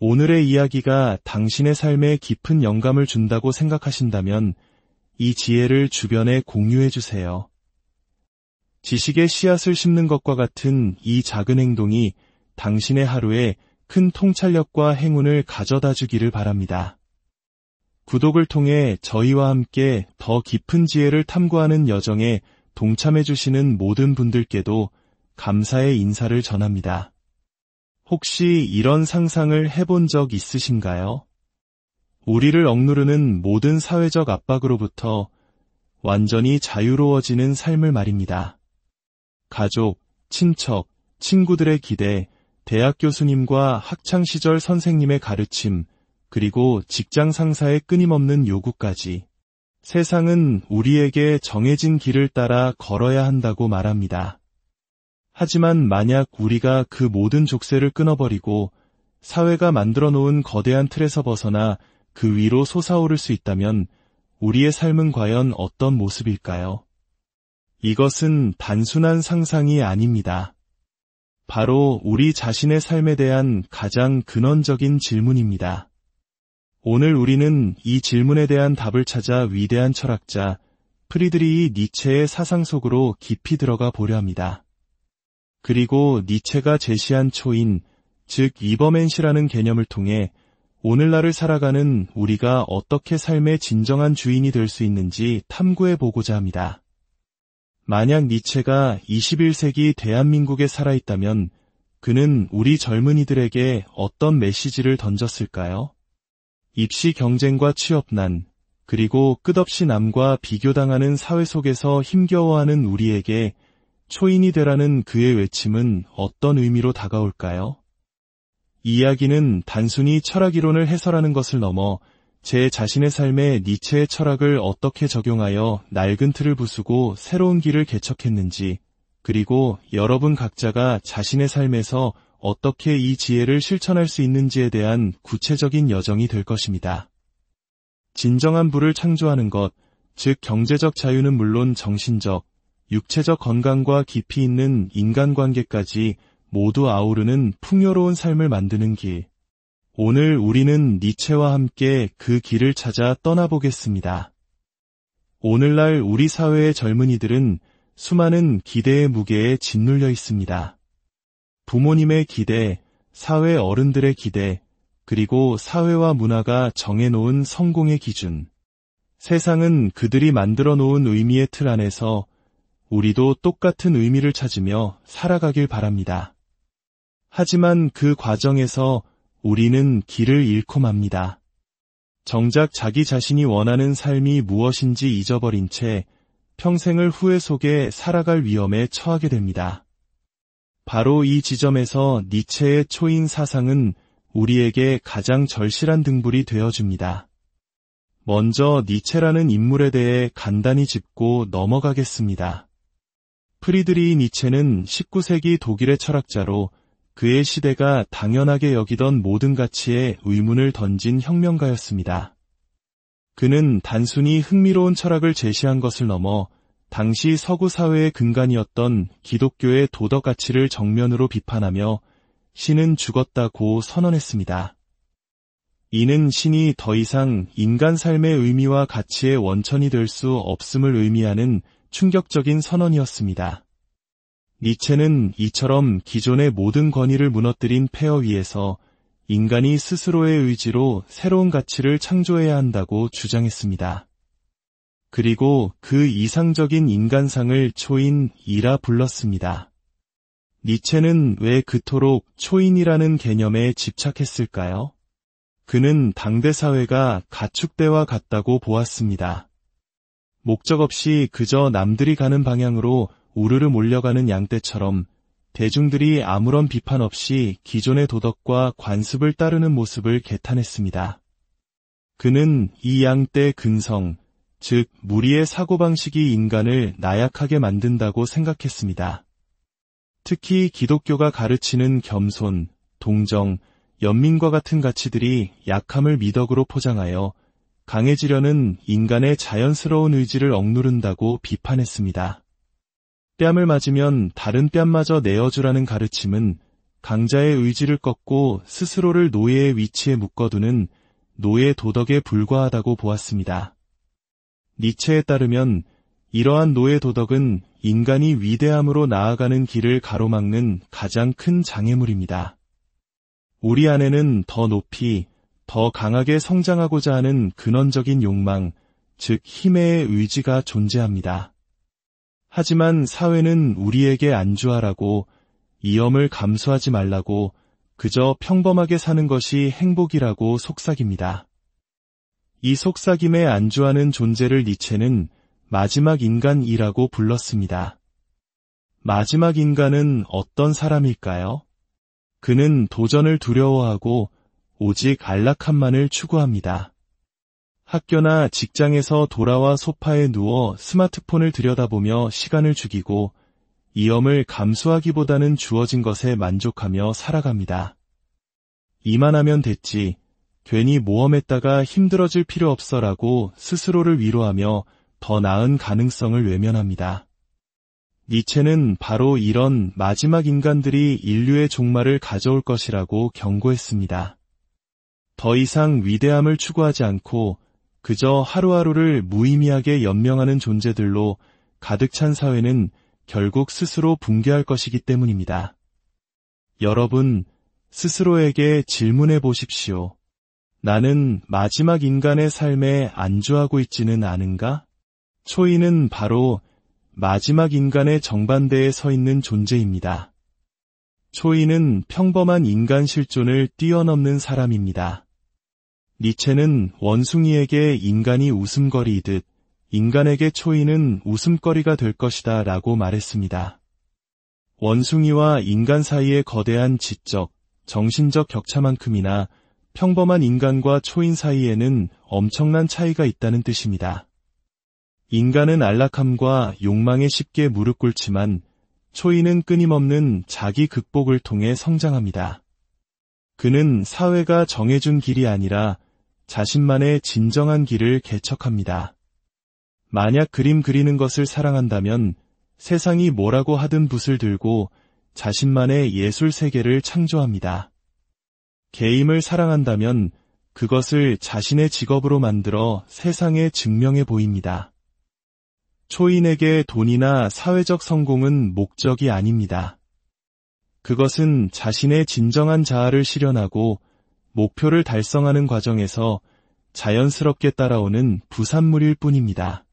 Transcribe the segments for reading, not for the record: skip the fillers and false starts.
오늘의 이야기가 당신의 삶에 깊은 영감을 준다고 생각하신다면 이 지혜를 주변에 공유해 주세요. 지식의 씨앗을 심는 것과 같은 이 작은 행동이 당신의 하루에 큰 통찰력과 행운을 가져다 주기를 바랍니다. 구독을 통해 저희와 함께 더 깊은 지혜를 탐구하는 여정에 동참해 주시는 모든 분들께도 감사의 인사를 전합니다. 혹시 이런 상상을 해본 적 있으신가요? 우리를 억누르는 모든 사회적 압박으로부터 완전히 자유로워지는 삶을 말입니다. 가족, 친척, 친구들의 기대, 대학 교수님과 학창시절 선생님의 가르침, 그리고 직장 상사의 끊임없는 요구까지 세상은 우리에게 정해진 길을 따라 걸어야 한다고 말합니다. 하지만 만약 우리가 그 모든 족쇄를 끊어버리고 사회가 만들어 놓은 거대한 틀에서 벗어나 그 위로 솟아오를 수 있다면 우리의 삶은 과연 어떤 모습일까요? 이것은 단순한 상상이 아닙니다. 바로 우리 자신의 삶에 대한 가장 근원적인 질문입니다. 오늘 우리는 이 질문에 대한 답을 찾아 위대한 철학자 프리드리히 니체의 사상 속으로 깊이 들어가 보려 합니다. 그리고 니체가 제시한 초인, 즉 이버맨시라는 개념을 통해 오늘날을 살아가는 우리가 어떻게 삶의 진정한 주인이 될 수 있는지 탐구해 보고자 합니다. 만약 니체가 21세기 대한민국에 살아있다면 그는 우리 젊은이들에게 어떤 메시지를 던졌을까요? 입시 경쟁과 취업난, 그리고 끝없이 남과 비교당하는 사회 속에서 힘겨워하는 우리에게 초인이 되라는 그의 외침은 어떤 의미로 다가올까요? 이 이야기는 단순히 철학이론을 해설하는 것을 넘어 제 자신의 삶에 니체의 철학을 어떻게 적용하여 낡은 틀을 부수고 새로운 길을 개척했는지, 그리고 여러분 각자가 자신의 삶에서 어떻게 이 지혜를 실천할 수 있는지에 대한 구체적인 여정이 될 것입니다. 진정한 부를 창조하는 것, 즉 경제적 자유는 물론 정신적, 육체적 건강과 깊이 있는 인간관계까지 모두 아우르는 풍요로운 삶을 만드는 길. 오늘 우리는 니체와 함께 그 길을 찾아 떠나보겠습니다. 오늘날 우리 사회의 젊은이들은 수많은 기대의 무게에 짓눌려 있습니다. 부모님의 기대, 사회 어른들의 기대, 그리고 사회와 문화가 정해놓은 성공의 기준. 세상은 그들이 만들어 놓은 의미의 틀 안에서 우리도 똑같은 의미를 찾으며 살아가길 바랍니다. 하지만 그 과정에서 우리는 길을 잃고 맙니다. 정작 자기 자신이 원하는 삶이 무엇인지 잊어버린 채 평생을 후회 속에 살아갈 위험에 처하게 됩니다. 바로 이 지점에서 니체의 초인 사상은 우리에게 가장 절실한 등불이 되어줍니다. 먼저 니체라는 인물에 대해 간단히 짚고 넘어가겠습니다. 프리드리히 니체는 19세기 독일의 철학자로 그의 시대가 당연하게 여기던 모든 가치에 의문을 던진 혁명가였습니다. 그는 단순히 흥미로운 철학을 제시한 것을 넘어 당시 서구 사회의 근간이었던 기독교의 도덕 가치를 정면으로 비판하며 신은 죽었다고 선언했습니다. 이는 신이 더 이상 인간 삶의 의미와 가치의 원천이 될 수 없음을 의미하는 충격적인 선언이었습니다. 니체는 이처럼 기존의 모든 권위를 무너뜨린 폐허 위에서 인간이 스스로의 의지로 새로운 가치를 창조해야 한다고 주장했습니다. 그리고 그 이상적인 인간상을 초인이라 불렀습니다. 니체는 왜 그토록 초인이라는 개념에 집착했을까요? 그는 당대 사회가 가축대와 같다고 보았습니다. 목적 없이 그저 남들이 가는 방향으로 우르르 몰려가는 양떼처럼 대중들이 아무런 비판 없이 기존의 도덕과 관습을 따르는 모습을 개탄했습니다. 그는 이 양떼 근성, 즉 무리의 사고방식이 인간을 나약하게 만든다고 생각했습니다. 특히 기독교가 가르치는 겸손, 동정, 연민과 같은 가치들이 약함을 미덕으로 포장하여 강해지려는 인간의 자연스러운 의지를 억누른다고 비판했습니다. 뺨을 맞으면 다른 뺨마저 내어주라는 가르침은 강자의 의지를 꺾고 스스로를 노예의 위치에 묶어두는 노예 도덕에 불과하다고 보았습니다. 니체에 따르면 이러한 노예 도덕은 인간이 위대함으로 나아가는 길을 가로막는 가장 큰 장애물입니다. 우리 안에는 더 높이, 더 강하게 성장하고자 하는 근원적인 욕망, 즉 힘의 의지가 존재합니다. 하지만 사회는 우리에게 안주하라고, 이염을 감수하지 말라고, 그저 평범하게 사는 것이 행복이라고 속삭입니다. 이 속삭임에 안주하는 존재를 니체는 마지막 인간이라고 불렀습니다. 마지막 인간은 어떤 사람일까요? 그는 도전을 두려워하고 오직 안락함만을 추구합니다. 학교나 직장에서 돌아와 소파에 누워 스마트폰을 들여다보며 시간을 죽이고 이염을 감수하기보다는 주어진 것에 만족하며 살아갑니다. 이만하면 됐지, 괜히 모험했다가 힘들어질 필요 없어라고 스스로를 위로하며 더 나은 가능성을 외면합니다. 니체는 바로 이런 마지막 인간들이 인류의 종말을 가져올 것이라고 경고했습니다. 더 이상 위대함을 추구하지 않고 그저 하루하루를 무의미하게 연명하는 존재들로 가득 찬 사회는 결국 스스로 붕괴할 것이기 때문입니다. 여러분, 스스로에게 질문해 보십시오. 나는 마지막 인간의 삶에 안주하고 있지는 않은가? 초인은 바로 마지막 인간의 정반대에 서 있는 존재입니다. 초인은 평범한 인간 실존을 뛰어넘는 사람입니다. 니체는 원숭이에게 인간이 웃음거리이듯 인간에게 초인은 웃음거리가 될 것이다 라고 말했습니다. 원숭이와 인간 사이의 거대한 지적, 정신적 격차만큼이나 평범한 인간과 초인 사이에는 엄청난 차이가 있다는 뜻입니다. 인간은 안락함과 욕망에 쉽게 무릎 꿇지만 초인은 끊임없는 자기 극복을 통해 성장합니다. 그는 사회가 정해준 길이 아니라 자신만의 진정한 길을 개척합니다. 만약 그림 그리는 것을 사랑한다면 세상이 뭐라고 하든 붓을 들고 자신만의 예술 세계를 창조합니다. 게임을 사랑한다면 그것을 자신의 직업으로 만들어 세상에 증명해 보입니다. 초인에게 돈이나 사회적 성공은 목적이 아닙니다. 그것은 자신의 진정한 자아를 실현하고 목표를 달성하는 과정에서 자연스럽게 따라오는 부산물일 뿐입니다.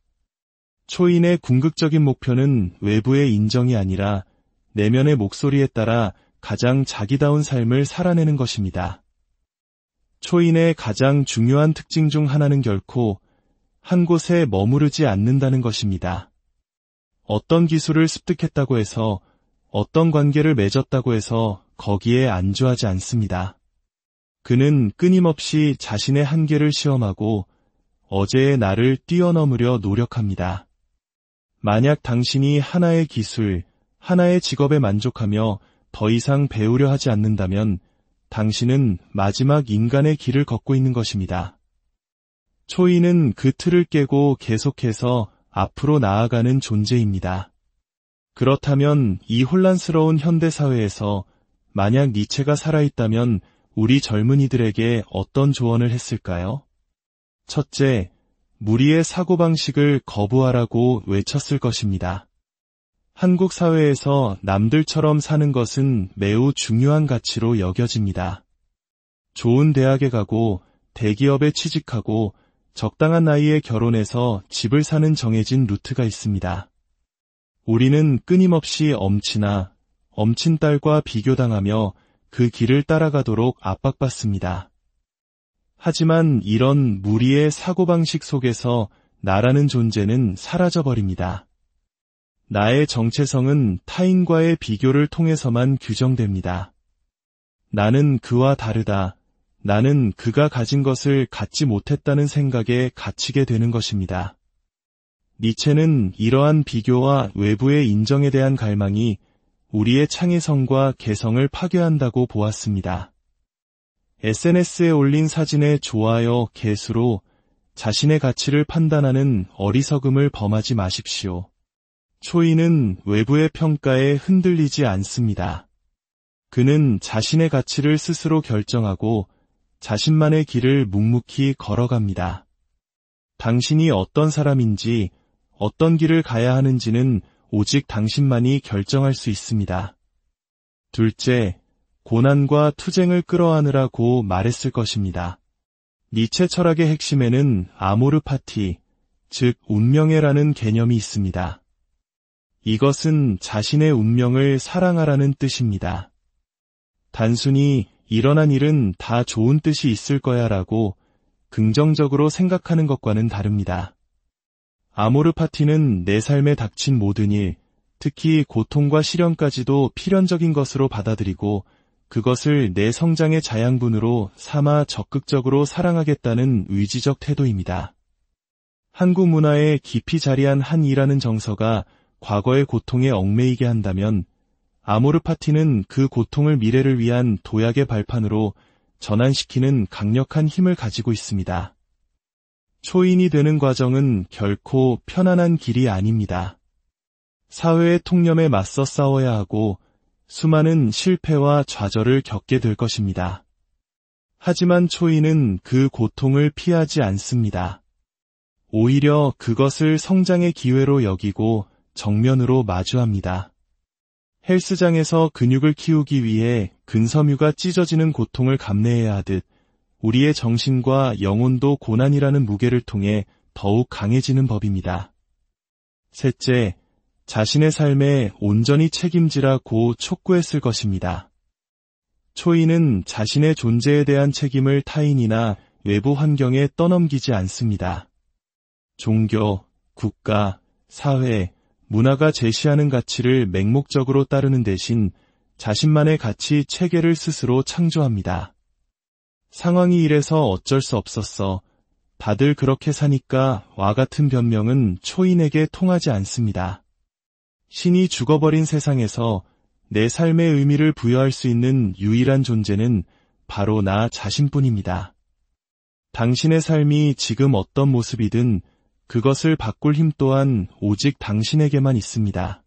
초인의 궁극적인 목표는 외부의 인정이 아니라 내면의 목소리에 따라 가장 자기다운 삶을 살아내는 것입니다. 초인의 가장 중요한 특징 중 하나는 결코 한 곳에 머무르지 않는다는 것입니다. 어떤 기술을 습득했다고 해서, 어떤 관계를 맺었다고 해서 거기에 안주하지 않습니다. 그는 끊임없이 자신의 한계를 시험하고 어제의 나를 뛰어넘으려 노력합니다. 만약 당신이 하나의 기술, 하나의 직업에 만족하며 더 이상 배우려 하지 않는다면 당신은 마지막 인간의 길을 걷고 있는 것입니다. 초인은 그 틀을 깨고 계속해서 앞으로 나아가는 존재입니다. 그렇다면 이 혼란스러운 현대사회에서 만약 니체가 살아있다면 우리 젊은이들에게 어떤 조언을 했을까요? 첫째, 무리의 사고방식을 거부하라고 외쳤을 것입니다. 한국 사회에서 남들처럼 사는 것은 매우 중요한 가치로 여겨집니다. 좋은 대학에 가고 대기업에 취직하고 적당한 나이에 결혼해서 집을 사는 정해진 루트가 있습니다. 우리는 끊임없이 엄친아, 엄친딸과 비교당하며 그 길을 따라가도록 압박받습니다. 하지만 이런 무리의 사고방식 속에서 나라는 존재는 사라져버립니다. 나의 정체성은 타인과의 비교를 통해서만 규정됩니다. 나는 그와 다르다. 나는 그가 가진 것을 갖지 못했다는 생각에 갇히게 되는 것입니다. 니체는 이러한 비교와 외부의 인정에 대한 갈망이 우리의 창의성과 개성을 파괴한다고 보았습니다. SNS에 올린 사진의 좋아요, 개수로 자신의 가치를 판단하는 어리석음을 범하지 마십시오. 초인은 외부의 평가에 흔들리지 않습니다. 그는 자신의 가치를 스스로 결정하고 자신만의 길을 묵묵히 걸어갑니다. 당신이 어떤 사람인지, 어떤 길을 가야 하는지는 오직 당신만이 결정할 수 있습니다. 둘째, 고난과 투쟁을 끌어안으라고 말했을 것입니다. 니체 철학의 핵심에는 아모르 파티, 즉 운명애라는 개념이 있습니다. 이것은 자신의 운명을 사랑하라는 뜻입니다. 단순히 일어난 일은 다 좋은 뜻이 있을 거야 라고 긍정적으로 생각하는 것과는 다릅니다. 아모르 파티는 내 삶에 닥친 모든 일, 특히 고통과 시련까지도 필연적인 것으로 받아들이고 그것을 내 성장의 자양분으로 삼아 적극적으로 사랑하겠다는 의지적 태도입니다. 한국 문화에 깊이 자리한 한 이라는 정서가 과거의 고통에 얽매이게 한다면 아모르 파티는 그 고통을 미래를 위한 도약의 발판으로 전환시키는 강력한 힘을 가지고 있습니다. 초인이 되는 과정은 결코 편안한 길이 아닙니다. 사회의 통념에 맞서 싸워야 하고 수많은 실패와 좌절을 겪게 될 것입니다. 하지만 초인은 그 고통을 피하지 않습니다. 오히려 그것을 성장의 기회로 여기고 정면으로 마주합니다. 헬스장에서 근육을 키우기 위해 근섬유가 찢어지는 고통을 감내해야 하듯 우리의 정신과 영혼도 고난이라는 무게를 통해 더욱 강해지는 법입니다. 셋째, 자신의 삶에 온전히 책임지라고 촉구했을 것입니다. 초인은 자신의 존재에 대한 책임을 타인이나 외부 환경에 떠넘기지 않습니다. 종교, 국가, 사회, 문화가 제시하는 가치를 맹목적으로 따르는 대신 자신만의 가치 체계를 스스로 창조합니다. 상황이 이래서 어쩔 수 없었어. 다들 그렇게 사니까 와 같은 변명은 초인에게 통하지 않습니다. 신이 죽어버린 세상에서 내 삶의 의미를 부여할 수 있는 유일한 존재는 바로 나 자신뿐입니다. 당신의 삶이 지금 어떤 모습이든 그것을 바꿀 힘 또한 오직 당신에게만 있습니다.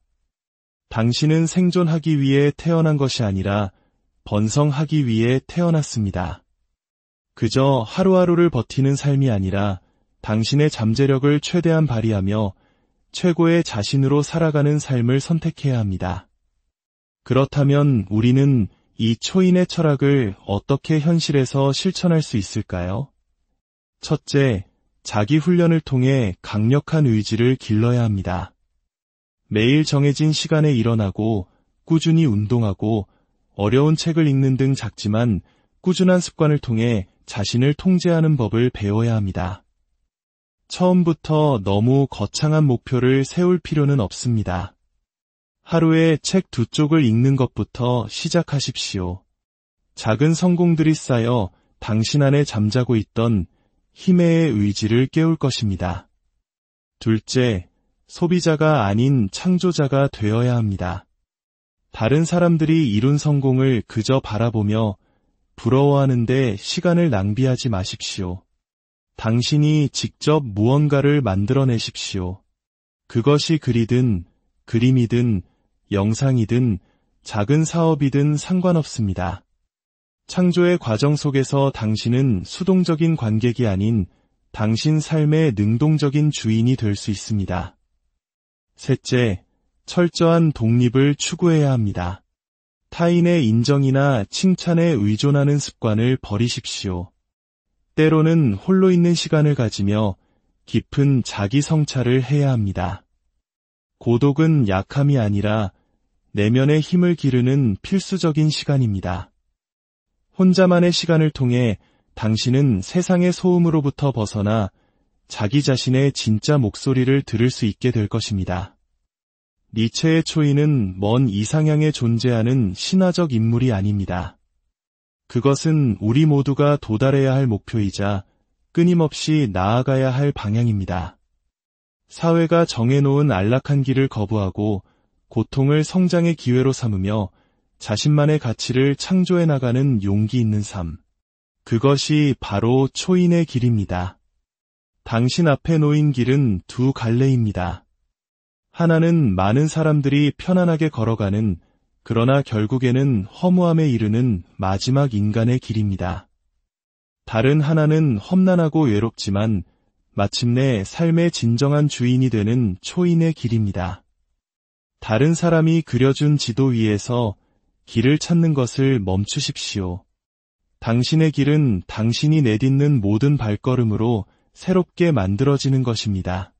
당신은 생존하기 위해 태어난 것이 아니라 번성하기 위해 태어났습니다. 그저 하루하루를 버티는 삶이 아니라 당신의 잠재력을 최대한 발휘하며 최고의 자신으로 살아가는 삶을 선택해야 합니다. 그렇다면 우리는 이 초인의 철학을 어떻게 현실에서 실천할 수 있을까요? 첫째, 자기 훈련을 통해 강력한 의지를 길러야 합니다. 매일 정해진 시간에 일어나고 꾸준히 운동하고 어려운 책을 읽는 등 작지만 꾸준한 습관을 통해 자신을 통제하는 법을 배워야 합니다. 처음부터 너무 거창한 목표를 세울 필요는 없습니다. 하루에 책 2쪽을 읽는 것부터 시작하십시오. 작은 성공들이 쌓여 당신 안에 잠자고 있던 힘의 의지를 깨울 것입니다. 둘째, 소비자가 아닌 창조자가 되어야 합니다. 다른 사람들이 이룬 성공을 그저 바라보며 부러워하는데 시간을 낭비하지 마십시오. 당신이 직접 무언가를 만들어내십시오. 그것이 글이든 그림이든 영상이든 작은 사업이든 상관없습니다. 창조의 과정 속에서 당신은 수동적인 관객이 아닌 당신 삶의 능동적인 주인이 될 수 있습니다. 셋째, 철저한 독립을 추구해야 합니다. 타인의 인정이나 칭찬에 의존하는 습관을 버리십시오. 때로는 홀로 있는 시간을 가지며 깊은 자기 성찰을 해야 합니다. 고독은 약함이 아니라 내면의 힘을 기르는 필수적인 시간입니다. 혼자만의 시간을 통해 당신은 세상의 소음으로부터 벗어나 자기 자신의 진짜 목소리를 들을 수 있게 될 것입니다. 니체의 초인은 먼 이상향에 존재하는 신화적 인물이 아닙니다. 그것은 우리 모두가 도달해야 할 목표이자 끊임없이 나아가야 할 방향입니다. 사회가 정해놓은 안락한 길을 거부하고 고통을 성장의 기회로 삼으며 자신만의 가치를 창조해 나가는 용기 있는 삶. 그것이 바로 초인의 길입니다. 당신 앞에 놓인 길은 두 갈래입니다. 하나는 많은 사람들이 편안하게 걸어가는 그러나 결국에는 허무함에 이르는 마지막 인간의 길입니다. 다른 하나는 험난하고 외롭지만 마침내 삶의 진정한 주인이 되는 초인의 길입니다. 다른 사람이 그려준 지도 위에서 길을 찾는 것을 멈추십시오. 당신의 길은 당신이 내딛는 모든 발걸음으로 새롭게 만들어지는 것입니다.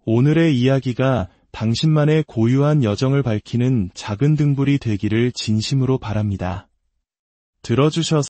오늘의 이야기가 당신만의 고유한 여정을 밝히는 작은 등불이 되기를 진심으로 바랍니다. 들어주셔서